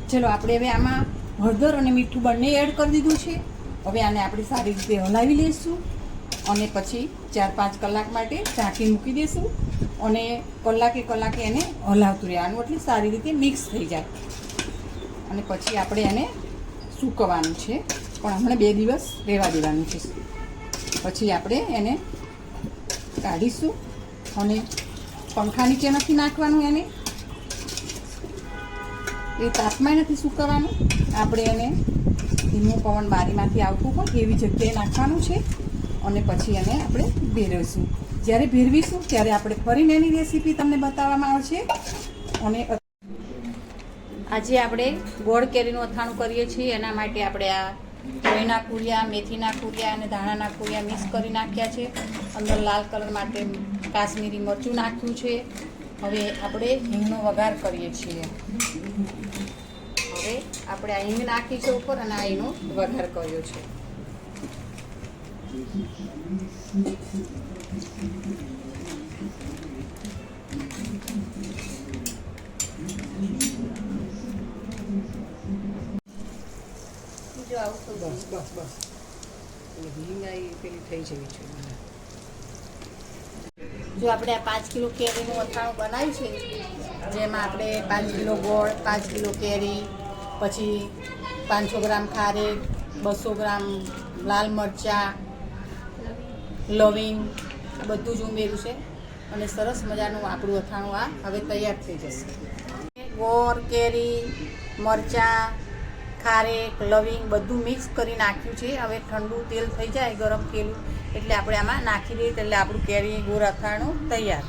ચલો આપણે હવે આમાં હળદર અને મીઠું બંને એડ કરી દીધું છે. હવે આને આપણે સારી રીતે હલાવી લઈશું અને પછી 4-5 કલાક માટે ઢાંકી મૂકી દઈશું અને કલાકે એને હલાવતું રહેવાનું એટલે સારી રીતે મિક્સ થઈ જાય. અને પછી આપણે એને સૂકવવાનું છે, પણ હમણાં 2 દિવસ રહેવા દેવાનું છે. પછી આપણે એને કાઢીશું અને પંખા નીચે નથી નાખવાનું, એને એ તાપમાં નથી સૂકવવાનું. આપણે એને ધીમું પવન બારીમાંથી આવતું હોય એવી જગ્યાએ નાખવાનું છે અને પછી એને આપણે ભેરવીશું. જ્યારે ભેરવીશું ત્યારે આપણે ફરીને એની રેસીપી તમને બતાવવામાં આવશે. અને આજે આપણે ગોળ કેરીનું અથાણું કરીએ છીએ. એના માટે આપણે આ લોહીના કુરિયા, મેથીના કુરિયા અને ધાણાના કુરિયા મિક્સ કરી નાખ્યા છે. અંદર લાલ કલર માટે કાશ્મીરી મરચું નાખ્યું છે. હવે આપણે હિંગનો વઘાર કરીએ છીએ. હવે આપણે આ હિંગ નાખી છે ઉપર અને આ એનો વઘાર કર્યો છે. જો આવું તો બસ હિંગ આવી પેલી થઈ જવી છે. જો આપણે આ 5 કિલો કેરીનું અથાણું બનાવ્યું છે, જેમાં આપણે 5 કિલો ગોળ, 5 કિલો કેરી, પછી 500 ગ્રામ ખારેક, 200 ગ્રામ લાલ મરચાં, લવિંગ બધું જ ઉમેર્યું છે અને સરસ મજાનું આપણું અથાણું આ હવે તૈયાર થઈ જશે. ગોળ, કેરી, મરચાં, ખારેક, લવિંગ બધું મિક્સ કરી નાખ્યું છે. હવે ઠંડુ તેલ થઈ જાય, ગરમ તેલ એટલે આપણે આમાં નાખી દઈએ એટલે આપણું કેરી ગોળ અથાણું તૈયાર.